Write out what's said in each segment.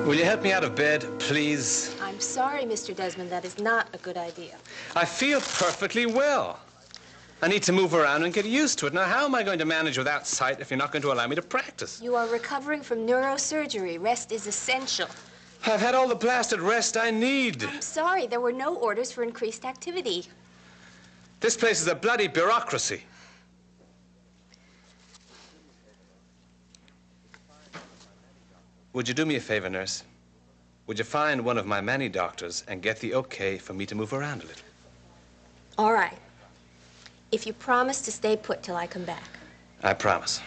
Will you help me out of bed, please? I'm sorry, Mr. Desmond. That is not a good idea. I feel perfectly well. I need to move around and get used to it. Now, how am I going to manage without sight if you're not going to allow me to practice? You are recovering from neurosurgery. Rest is essential. I've had all the blasted rest I need. I'm sorry. There were no orders for increased activity. This place is a bloody bureaucracy. Would you do me a favor, nurse? Would you find one of my many doctors and get the okay for me to move around a little? All right. If you promise to stay put till I come back. I promise.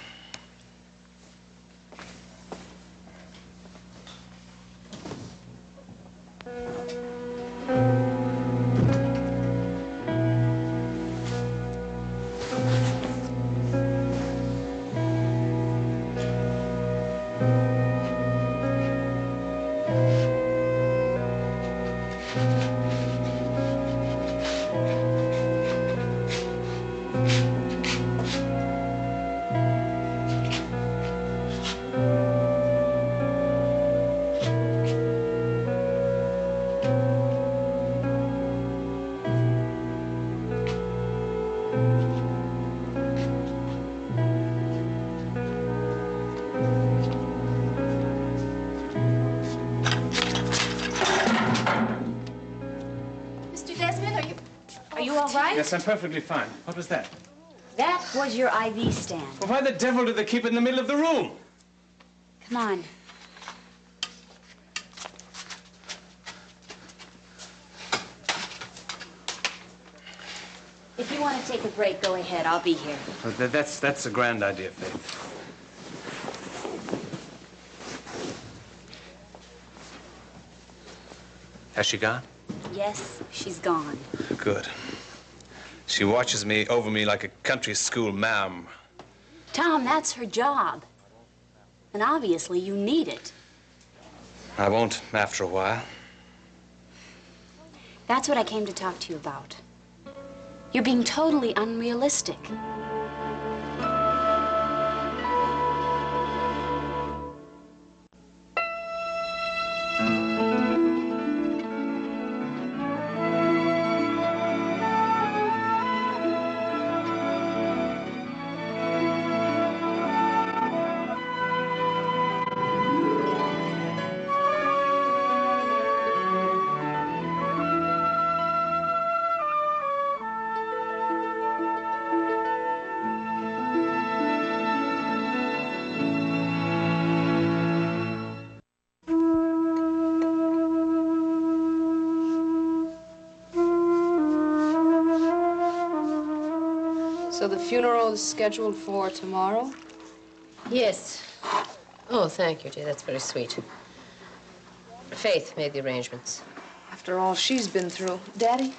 Yes, I'm perfectly fine. What was that? That was your IV stand. Well, why the devil did they keep it in the middle of the room? Come on. If you want to take a break, go ahead. I'll be here. That's a grand idea, Faith. Has she gone? Yes, she's gone. Good. She watches me over me like a country school ma'am. Tom, that's her job. And obviously you need it. I won't after a while. That's what I came to talk to you about. You're being totally unrealistic. So the funeral is scheduled for tomorrow? Yes. Oh, thank you, dear. That's very sweet. Faith made the arrangements. After all she's been through. Daddy?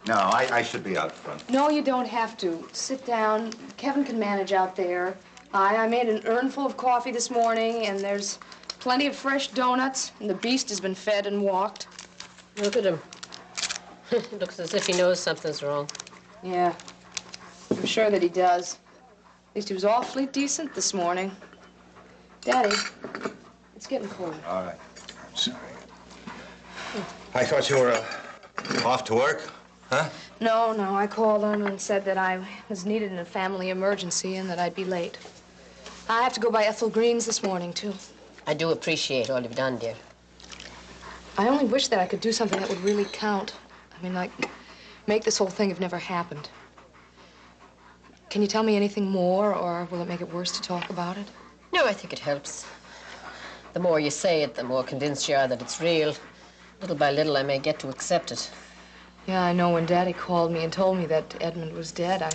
No, I should be out front. No, you don't have to. Sit down. Kevin can manage out there. I made an urn full of coffee this morning, and there's plenty of fresh donuts, and the beast has been fed and walked. Look at him. Looks as if he knows something's wrong. Yeah, I'm sure that he does. At least he was awfully decent this morning. Daddy, it's getting cold. All right. I'm sorry. I thought you were off to work, huh? No, I called him and said that I was needed in a family emergency and that I'd be late. I have to go by Ethel Green's this morning, too. I do appreciate all you've done, dear. I only wish that I could do something that would really count. I mean, like, make this whole thing have never happened. Can you tell me anything more, or will it make it worse to talk about it? No, I think it helps. The more you say it, the more convinced you are that it's real. Little by little, I may get to accept it. Yeah, I know when Daddy called me and told me that Edmund was dead,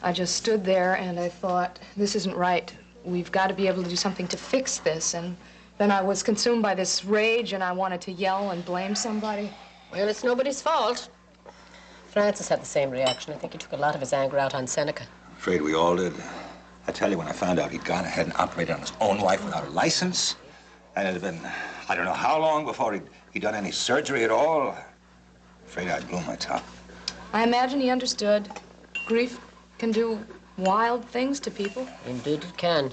I just stood there and I thought, this isn't right. We've got to be able to do something to fix this. And then I was consumed by this rage and I wanted to yell and blame somebody. Well, it's nobody's fault. Francis had the same reaction. I think he took a lot of his anger out on Seneca. I'm afraid we all did. I tell you, when I found out he'd gone ahead and operated on his own wife without a license, and it had been, I don't know how long before he'd done any surgery at all, I'm afraid I'd blew my top. I imagine he understood. Grief can do wild things to people. Indeed it can.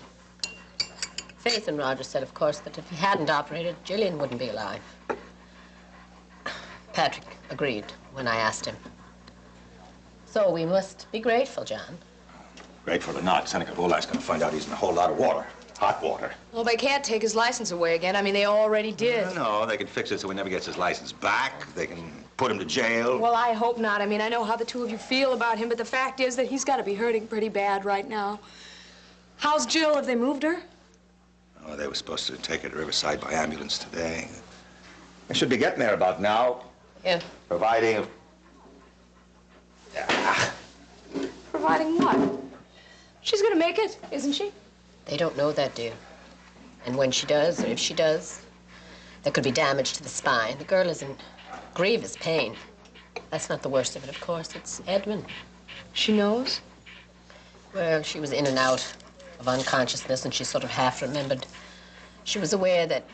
Faith and Roger said, of course, that if he hadn't operated, Jillian wouldn't be alive. Patrick agreed when I asked him. So we must be grateful, John. Grateful or not, Seneca Bolak's going to find out he's in a whole lot of water. Hot water. Well, they can't take his license away again. I mean, they already did. No, they can fix it so he never gets his license back. They can put him to jail. Well, I hope not. I mean, I know how the two of you feel about him, but the fact is that he's got to be hurting pretty bad right now. How's Jill? Have they moved her? Oh, they were supposed to take her to Riverside by ambulance today. They should be getting there about now. Yeah. Providing... Providing what? She's gonna make it, isn't she? They don't know that, dear. And when she does, or if she does, there could be damage to the spine. The girl is in grievous pain. That's not the worst of it, of course. It's Edmund. She knows? Well, she was in and out of unconsciousness, and she sort of half remembered. She was aware that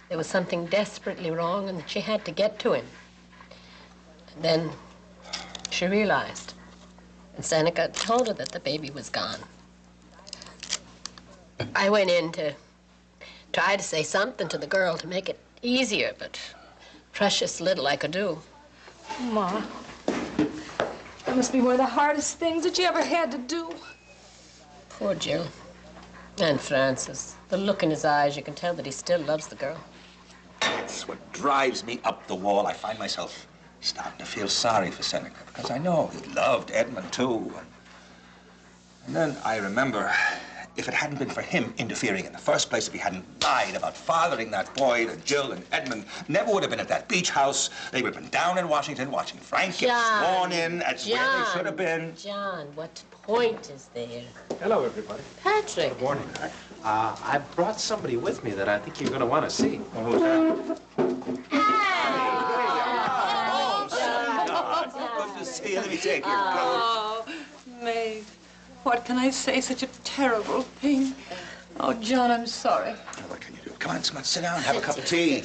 there was something desperately wrong and that she had to get to him. And then she realized. And Seneca told her that the baby was gone. I went in to try to say something to the girl to make it easier, but precious little I could do. Ma, that must be one of the hardest things that you ever had to do. Poor Jill. And Francis. The look in his eyes, you can tell that he still loves the girl. That's what drives me up the wall. I find myself starting to feel sorry for Seneca, because I know he loved Edmund, too. And then I remember, if it hadn't been for him interfering in the first place, if he hadn't lied about fathering that boy to Jill and Edmund, never would have been at that beach house. They would have been down in Washington watching Frank get sworn in. That's where they should have been. John, what point is there? Hello, everybody. Patrick. Good morning. I brought somebody with me that I think you're going to want to see. Well, who's that? Good to see you. Let me take your coat. Oh, May, what can I say? Such a terrible thing. Oh, John, I'm sorry. What can you do? Come on, sit down. Have a cup of tea.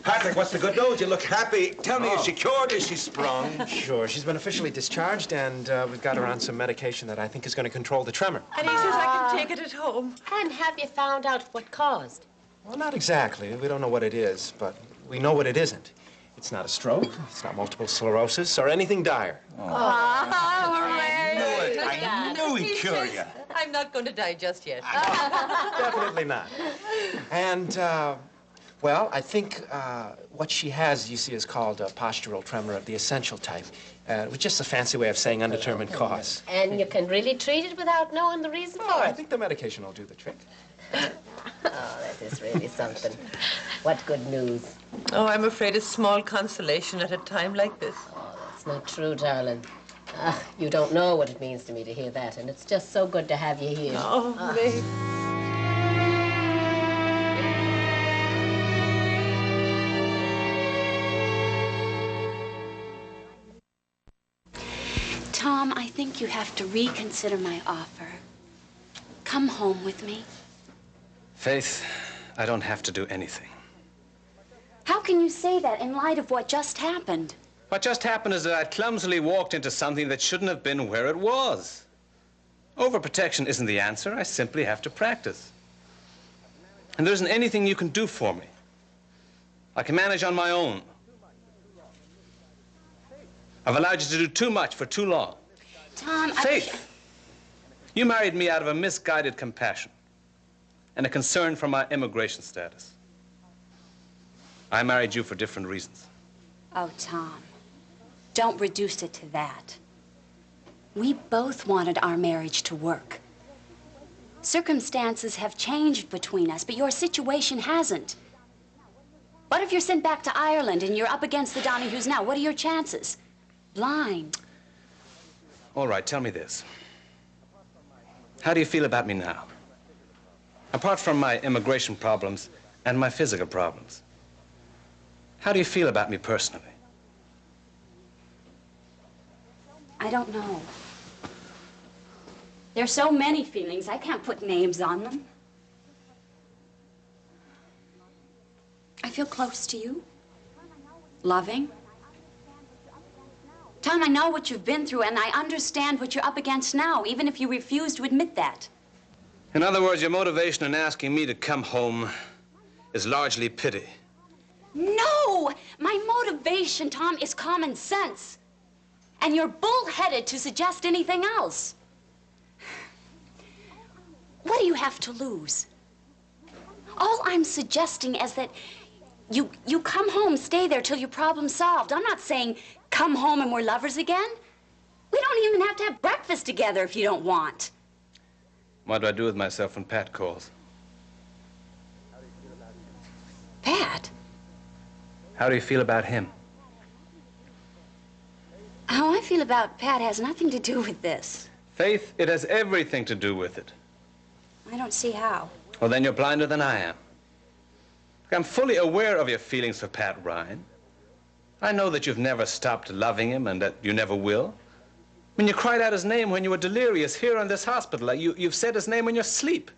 Patrick, what's the good news? You look happy. Tell me, is she cured? Is she sprung? Sure. She's been officially discharged, and we've got her on some medication that I think is going to control the tremor. And he says I can take it at home. And have you found out what caused? Well, not exactly. We don't know what it is, but we know what it isn't. It's not a stroke. It's not multiple sclerosis or anything dire. I knew he'd cure you. I'm not going to die just yet. Definitely not. And, well, I think what she has, you see, is called a postural tremor of the essential type, which is just a fancy way of saying undetermined cause. And you can really treat it without knowing the reason for I it? think the medication will do the trick. Oh, that is really something. What good news. Oh, I'm afraid it's small consolation at a time like this. Oh, that's not true, darling. You don't know what it means to me to hear that, and it's just so good to have you here. Oh, May. Tom, I think you have to reconsider my offer. Come home with me. Faith, I don't have to do anything. How can you say that in light of what just happened? What just happened is that I clumsily walked into something that shouldn't have been where it was. Overprotection isn't the answer. I simply have to practice. And there isn't anything you can do for me. I can manage on my own. I've allowed you to do too much for too long. Tom, Faith, you married me out of a misguided compassion and a concern for my immigration status. I married you for different reasons. Oh, Tom, don't reduce it to that. We both wanted our marriage to work. Circumstances have changed between us, but your situation hasn't. What if you're sent back to Ireland and you're up against the Donahues now? What are your chances? Blind. All right, tell me this. How do you feel about me now? Apart from my immigration problems and my physical problems, how do you feel about me personally? I don't know. There's so many feelings, I can't put names on them. I feel close to you. Loving. Tom, I know what you've been through, and I understand what you're up against now, even if you refuse to admit that. In other words, your motivation in asking me to come home is largely pity. No! My motivation, Tom, is common sense. And you're bullheaded to suggest anything else. What do you have to lose? All I'm suggesting is that you come home, stay there till your problem's solved. I'm not saying come home and we're lovers again. We don't even have to have breakfast together if you don't want. What do I do with myself when Pat calls? Pat? How do you feel about him? How I feel about Pat has nothing to do with this. Faith, it has everything to do with it. I don't see how. Well, then you're blinder than I am. I'm fully aware of your feelings for Pat Ryan. I know that you've never stopped loving him and that you never will. I mean, you cried out his name when you were delirious here in this hospital. You've said his name in your sleep.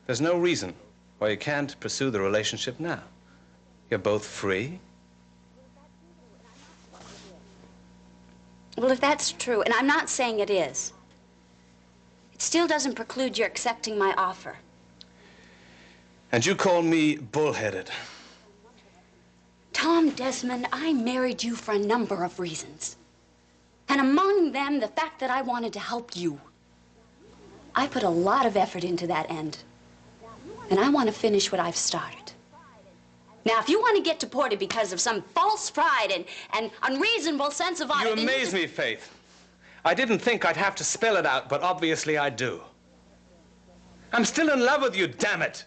There's no reason why you can't pursue the relationship now. You're both free. Well, if that's true, and I'm not saying it is, it still doesn't preclude your accepting my offer. And you call me bullheaded. Tom Desmond, I married you for a number of reasons. And among them, the fact that I wanted to help you. I put a lot of effort into that end. And I want to finish what I've started. Now, if you want to get deported because of some false pride and unreasonable sense of honor... You amaze me, Faith. I didn't think I'd have to spell it out, but obviously I do. I'm still in love with you, damn it.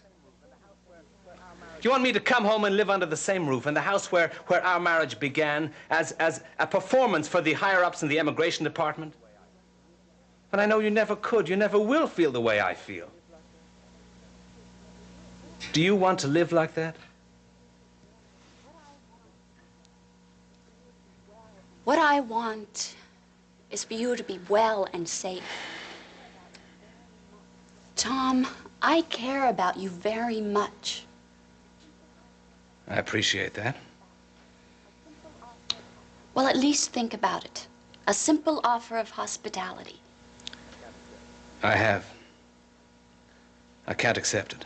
You want me to come home and live under the same roof in the house where our marriage began as a performance for the higher-ups in the immigration department? But I know you never could, you never will feel the way I feel. Do you want to live like that? What I want is for you to be well and safe. Tom, I care about you very much. I appreciate that. Well, at least think about it. A simple offer of hospitality. I have. I can't accept it.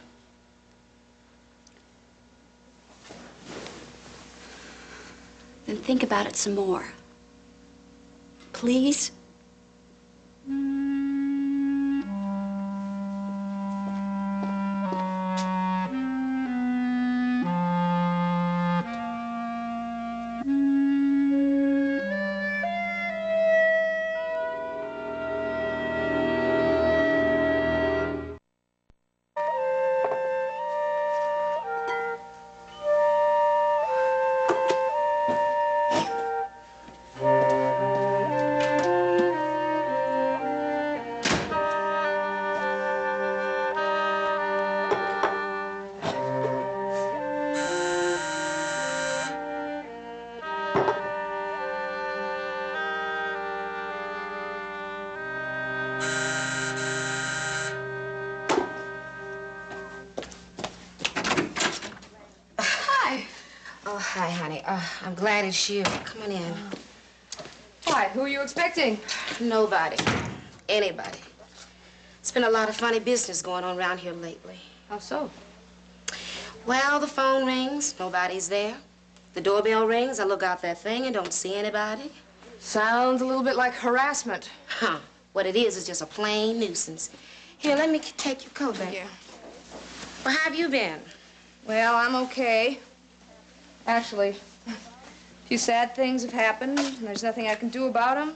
Then think about it some more. Please? Oh, hi, honey. I'm glad it's you. Come on in. Why? Who are you expecting? Nobody. Anybody. It's been a lot of funny business going on around here lately. How so? Well, the phone rings. Nobody's there. The doorbell rings. I look out that thing and don't see anybody. Sounds a little bit like harassment. Huh. What it is just a plain nuisance. Here, let me take your coat back. Yeah. Well, how have you been? Well, I'm okay. Actually, a few sad things have happened, and there's nothing I can do about them.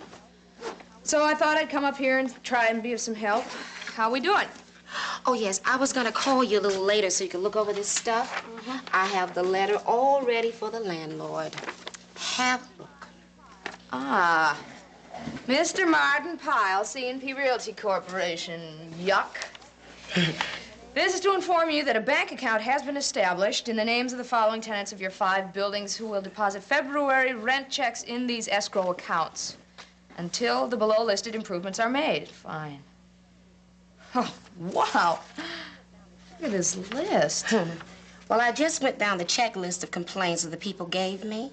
So I thought I'd come up here and try and be of some help. How we doing? Oh, yes, I was gonna call you a little later so you could look over this stuff. I have the letter all ready for the landlord. Have a look. Ah, Mr. Martin Pyle, C&P Realty Corporation. Yuck. This is to inform you that a bank account has been established in the names of the following tenants of your 5 buildings who will deposit February rent checks in these escrow accounts until the below-listed improvements are made. Fine. Oh, wow. Look at this list. Well, I just went down the checklist of complaints that the people gave me.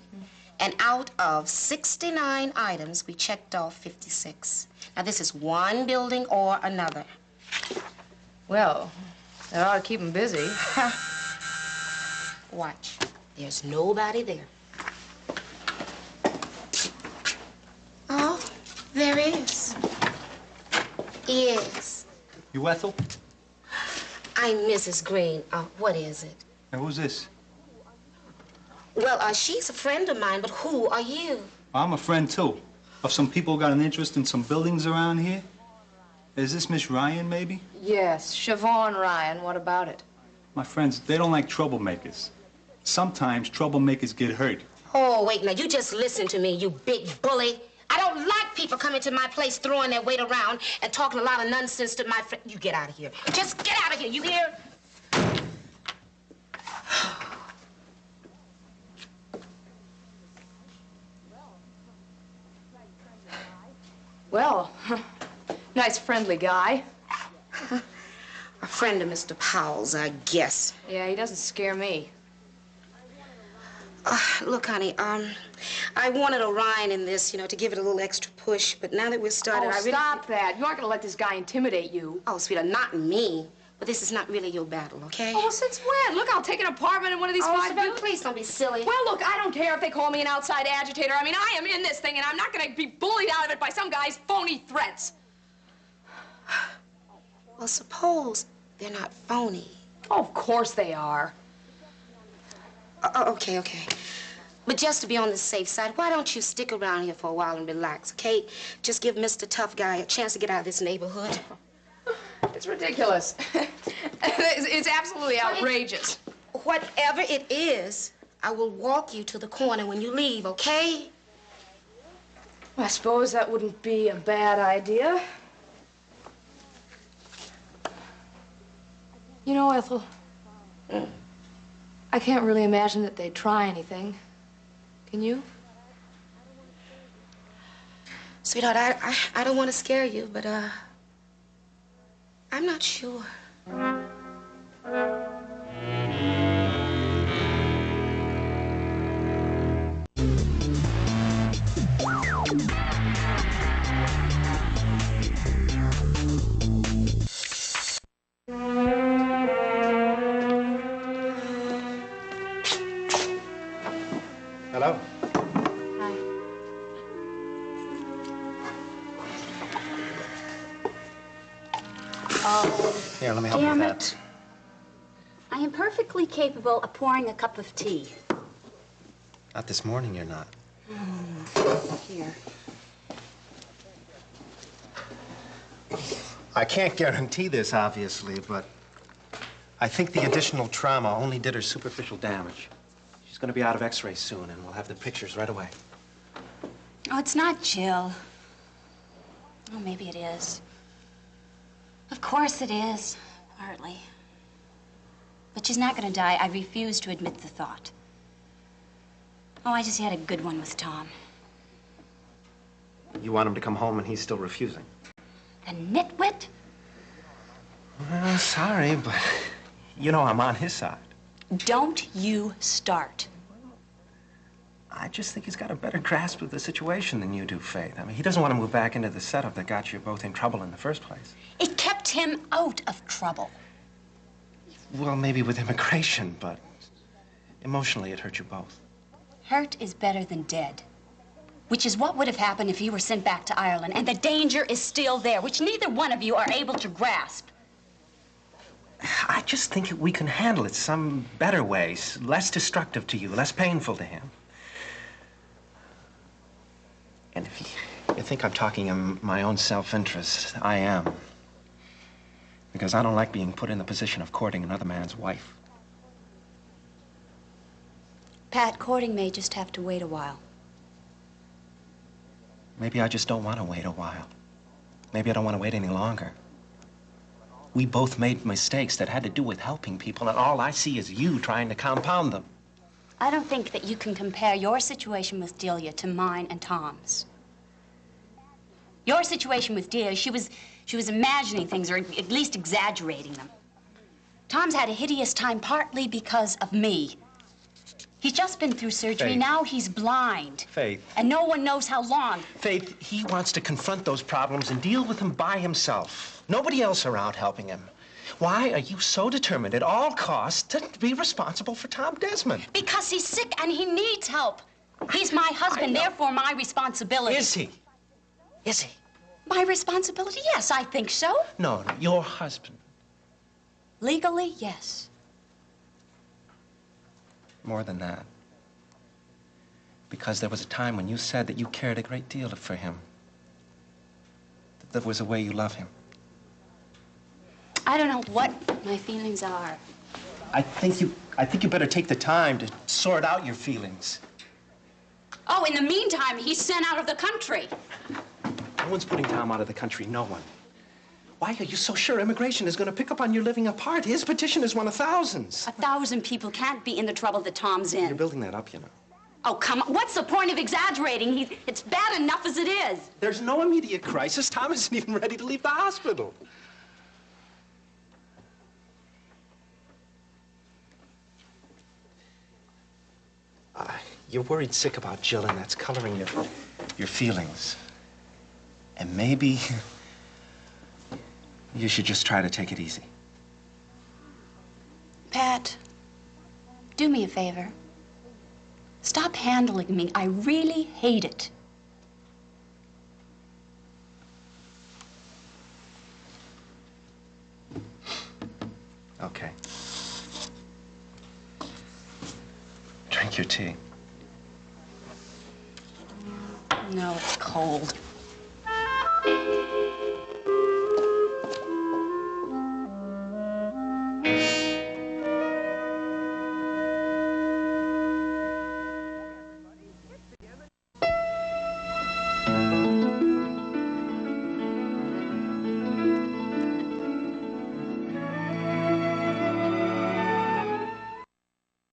And out of 69 items, we checked off 56. Now, this is one building or another. Well, that ought to keep them busy. Watch. There's nobody there. Oh, there is. Yes. You Ethel? I'm Mrs. Green. What is it? And who's this? Well, she's a friend of mine, but who are you? I'm a friend, too. Of some people who got an interest in some buildings around here. Is this Miss Ryan, maybe? Yes, Siobhan Ryan. What about it? My friends, they don't like troublemakers. Sometimes troublemakers get hurt. Oh, wait, now, you just listen to me, you big bully. I don't like people coming to my place throwing their weight around and talking a lot of nonsense to my friend. You get out of here. Just get out of here, you hear? Well, nice friendly guy. A friend of Mr. Powell's, I guess. Yeah, he doesn't scare me. Look, honey, I wanted Orion in this, you know, to give it a little extra push, but now that we're started, I really... Stop that. You aren't gonna let this guy intimidate you. Oh, sweetheart, not me. But this is not really your battle, okay? Oh, well, since when? Look, I'll take an apartment in one of these five Savannah, buildings. please don't be silly. Well, look, I don't care if they call me an outside agitator. I mean, I am in this thing, and I'm not gonna be bullied out of it by some guy's phony threats. Well, suppose they're not phony. Oh, of course they are. Okay. But just to be on the safe side, why don't you stick around here for a while and relax, okay? Just give Mr. Tough Guy a chance to get out of this neighborhood. It's ridiculous. It's absolutely outrageous. Whatever it is, I will walk you to the corner when you leave, okay? I suppose that wouldn't be a bad idea. You know, Ethel, I can't really imagine that they'd try anything. Can you? Sweetheart, I don't want to scare you, but, I'm not sure. Hello? Here, let me help you with that. I am perfectly capable of pouring a cup of tea. Not this morning, you're not. Here. I can't guarantee this, obviously, but I think the additional trauma only did her superficial damage. She's going to be out of X-rays soon, and we'll have the pictures right away. Oh, it's not Jill. Oh, maybe it is. Of course it is, partly. But she's not going to die. I refuse to admit the thought. Oh, I just had a good one with Tom. You want him to come home, and he's still refusing. The nitwit? Well, sorry, but you know I'm on his side. Don't you start. I just think he's got a better grasp of the situation than you do, Faith. I mean, he doesn't want to move back into the setup that got you both in trouble in the first place. It kept him out of trouble. Well, maybe with immigration, but emotionally it hurt you both. Hurt is better than dead, which is what would have happened if you were sent back to Ireland. And the danger is still there, which neither one of you are able to grasp. I just think we can handle it some better ways, less destructive to you, less painful to him. And if you think I'm talking in my own self-interest, I am. Because I don't like being put in the position of courting another man's wife. Pat, courting may just have to wait a while. Maybe I just don't want to wait a while. Maybe I don't want to wait any longer. We both made mistakes that had to do with helping people, and all I see is you trying to compound them. I don't think that you can compare your situation with Delia to mine and Tom's. Your situation with Delia, she was imagining things, or at least exaggerating them. Tom's had a hideous time partly because of me. He's just been through surgery. Faith. Now he's blind. Faith. And no one knows how long. Faith, he wants to confront those problems and deal with them by himself. Nobody else around helping him. Why are you so determined at all costs to be responsible for Tom Desmond? Because he's sick and he needs help. He's my husband, therefore my responsibility. Is he? Is he? My responsibility? Yes, I think so. No, your husband. Legally, yes. More than that. Because there was a time when you said that you cared a great deal for him. That there was a way you love him. I don't know what my feelings are. I think you better take the time to sort out your feelings. Oh, in the meantime, he's sent out of the country. No one's putting Tom out of the country, no one. Why are you so sure immigration is going to pick up on your living apart? His petition is one of thousands. 1,000 people can't be in the trouble that Tom's in. You're building that up, you know. Oh, come on. What's the point of exaggerating? It's bad enough as it is. There's no immediate crisis. Tom isn't even ready to leave the hospital. You're worried sick about Jill, and that's coloring your feelings. And maybe you should just try to take it easy. Pat, do me a favor. Stop handling me. I really hate it. Okay. Drink your tea. No, it's cold.